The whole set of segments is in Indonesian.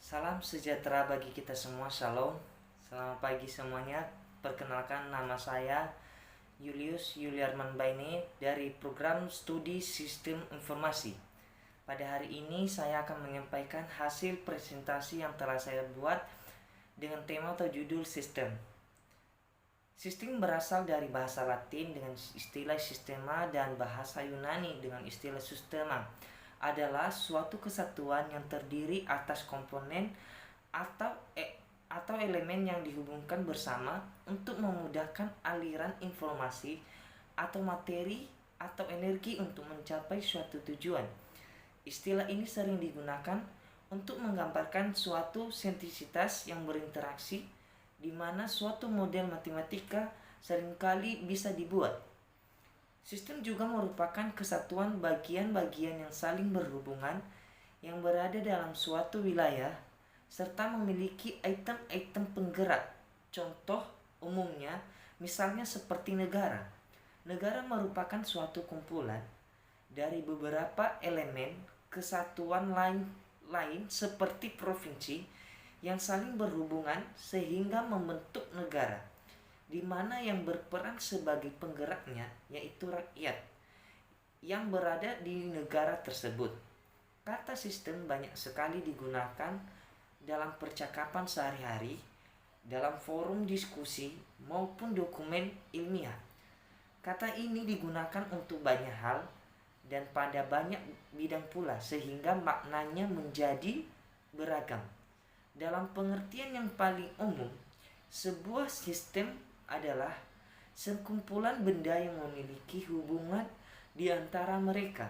Salam sejahtera bagi kita semua, Shalom. Selamat pagi semuanya. Perkenalkan, nama saya Julius Yuliarman Baini dari program studi Sistem Informasi. Pada hari ini saya akan menyampaikan hasil presentasi yang telah saya buat dengan tema atau judul sistem. Sistem berasal dari bahasa Latin dengan istilah sistema dan bahasa Yunani dengan istilah systema. Adalah suatu kesatuan yang terdiri atas komponen atau elemen yang dihubungkan bersama untuk memudahkan aliran informasi atau materi atau energi untuk mencapai suatu tujuan. Istilah ini sering digunakan untuk menggambarkan suatu sintesitas yang berinteraksi di mana suatu model matematika seringkali bisa dibuat. Sistem juga merupakan kesatuan bagian-bagian yang saling berhubungan yang berada dalam suatu wilayah serta memiliki item-item penggerak. Contoh umumnya misalnya seperti negara. Negara merupakan suatu kumpulan dari beberapa elemen kesatuan lain seperti provinsi yang saling berhubungan sehingga membentuk negara, di mana yang berperan sebagai penggeraknya yaitu rakyat yang berada di negara tersebut. Kata sistem banyak sekali digunakan dalam percakapan sehari-hari, dalam forum diskusi maupun dokumen ilmiah. Kata ini digunakan untuk banyak hal dan pada banyak bidang pula sehingga maknanya menjadi beragam. Dalam pengertian yang paling umum, sebuah sistem adalah sekumpulan benda yang memiliki hubungan di antara mereka.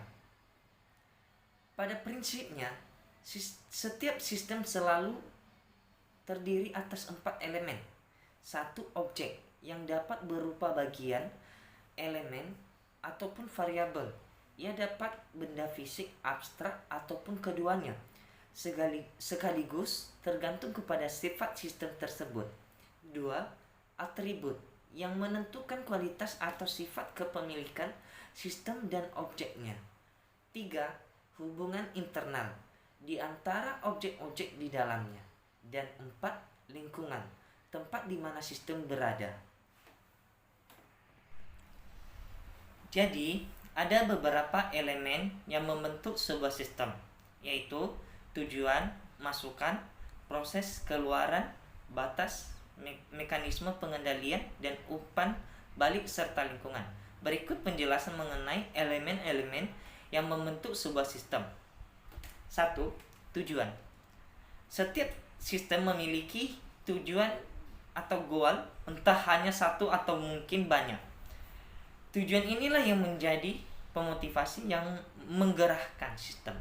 Pada prinsipnya, setiap sistem selalu terdiri atas 4 elemen. 1 objek yang dapat berupa bagian, elemen, ataupun variabel. Ia dapat benda fisik, abstrak, ataupun keduanya. Sekaligus tergantung kepada sifat sistem tersebut. 2. Atribut yang menentukan kualitas atau sifat kepemilikan sistem dan objeknya. 3. Hubungan internal di antara objek-objek di dalamnya. Dan 4. Lingkungan, tempat di mana sistem berada. Jadi, ada beberapa elemen yang membentuk sebuah sistem, yaitu tujuan, masukan, proses keluaran, batas, mekanisme pengendalian, dan umpan balik serta lingkungan. Berikut penjelasan mengenai elemen-elemen yang membentuk sebuah sistem. 1. Tujuan. Setiap sistem memiliki tujuan atau goal, entah hanya satu atau mungkin banyak. Tujuan inilah yang menjadi pemotivasi yang menggerakkan sistem.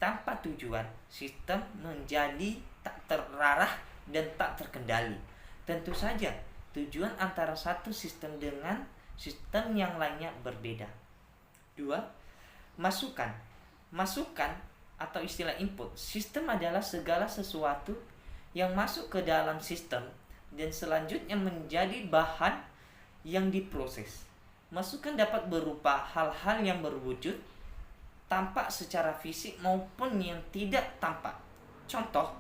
Tanpa tujuan, sistem menjadi tak terarah dan tak terkendali. Tentu saja, tujuan antara satu sistem dengan sistem yang lainnya berbeda. 2. Masukan. Masukan atau istilah input. Sistem adalah segala sesuatu yang masuk ke dalam sistem dan selanjutnya menjadi bahan yang diproses. Masukan dapat berupa hal-hal yang berwujud, tampak secara fisik maupun yang tidak tampak. Contoh,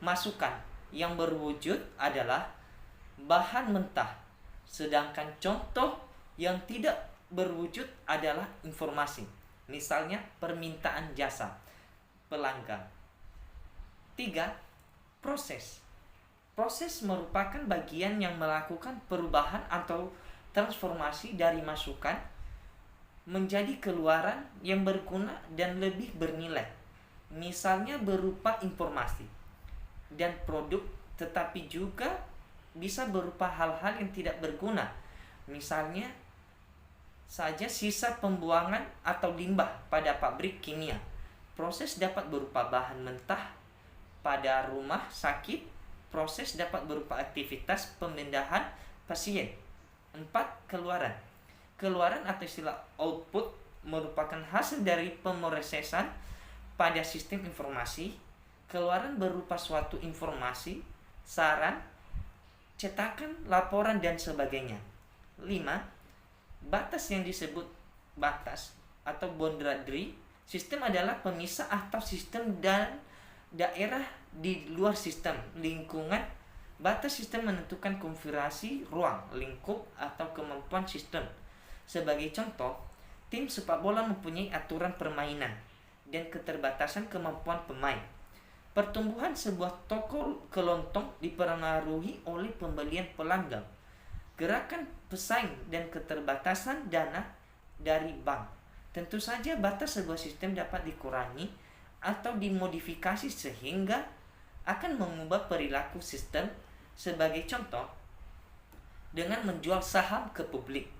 masukan yang berwujud adalah bahan mentah, sedangkan contoh yang tidak berwujud adalah informasi, misalnya permintaan jasa pelanggan. 3. Proses. Proses merupakan bagian yang melakukan perubahan atau transformasi dari masukan menjadi keluaran yang berguna dan lebih bernilai, misalnya berupa informasi dan produk, tetapi juga bisa berupa hal-hal yang tidak berguna, misalnya saja sisa pembuangan atau limbah pada pabrik kimia. Proses dapat berupa bahan mentah pada rumah sakit. Proses dapat berupa aktivitas pemindahan pasien. 4. Keluaran. Keluaran atau istilah output merupakan hasil dari pemrosesan pada sistem informasi. Keluaran berupa suatu informasi, saran, cetakan, laporan, dan sebagainya. 5. Batas yang disebut batas atau boundary. Sistem adalah pemisah atau sistem dan daerah di luar sistem lingkungan. Batas sistem menentukan konfigurasi ruang, lingkup, atau kemampuan sistem. Sebagai contoh, tim sepak bola mempunyai aturan permainan dan keterbatasan kemampuan pemain. Pertumbuhan sebuah toko kelontong dipengaruhi oleh pembelian pelanggan, gerakan pesaing, dan keterbatasan dana dari bank. Tentu saja batas sebuah sistem dapat dikurangi atau dimodifikasi sehingga akan mengubah perilaku sistem. Sebagai contoh, dengan menjual saham ke publik,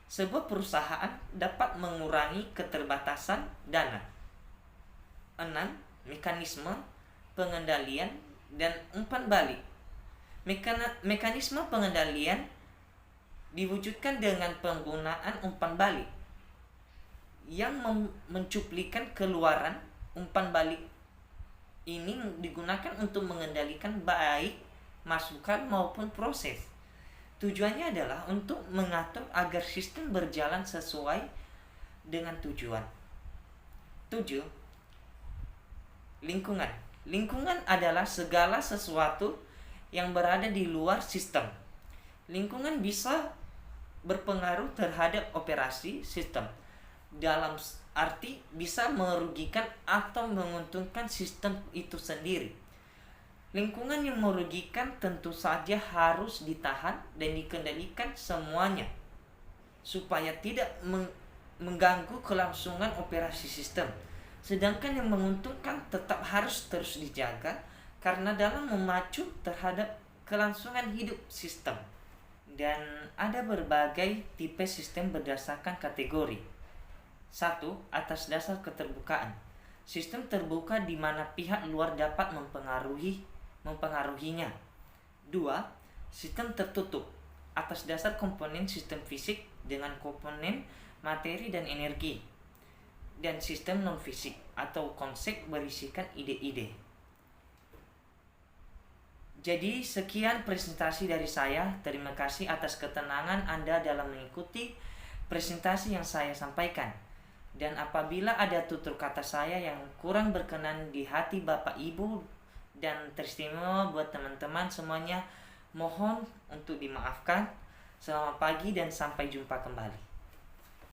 sebuah perusahaan dapat mengurangi keterbatasan dana. 6. Mekanisme pengendalian dan umpan balik. Mekanisme pengendalian diwujudkan dengan penggunaan umpan balik yang mencuplikan keluaran. Umpan balik ini digunakan untuk mengendalikan baik masukan maupun proses. Tujuannya adalah untuk mengatur agar sistem berjalan sesuai dengan tujuan. 7. Lingkungan. Lingkungan adalah segala sesuatu yang berada di luar sistem. Lingkungan bisa berpengaruh terhadap operasi sistem, dalam arti bisa merugikan atau menguntungkan sistem itu sendiri. Lingkungan yang merugikan tentu saja harus ditahan dan dikendalikan semuanya supaya tidak mengganggu kelangsungan operasi sistem. Sedangkan yang menguntungkan tetap harus terus dijaga karena dalam memacu terhadap kelangsungan hidup sistem. Dan ada berbagai tipe sistem berdasarkan kategori. 1. Atas dasar keterbukaan. Sistem terbuka di mana pihak luar dapat mempengaruhinya. 2. Sistem tertutup atas dasar komponen sistem fisik dengan komponen materi dan energi. Dan sistem non-fisik atau konsep berisikan ide-ide. Jadi sekian presentasi dari saya. Terima kasih atas ketenangan Anda dalam mengikuti presentasi yang saya sampaikan. Dan apabila ada tutur kata saya yang kurang berkenan di hati Bapak Ibu dan teristimewa buat teman-teman semuanya, mohon untuk dimaafkan. Selamat pagi dan sampai jumpa kembali.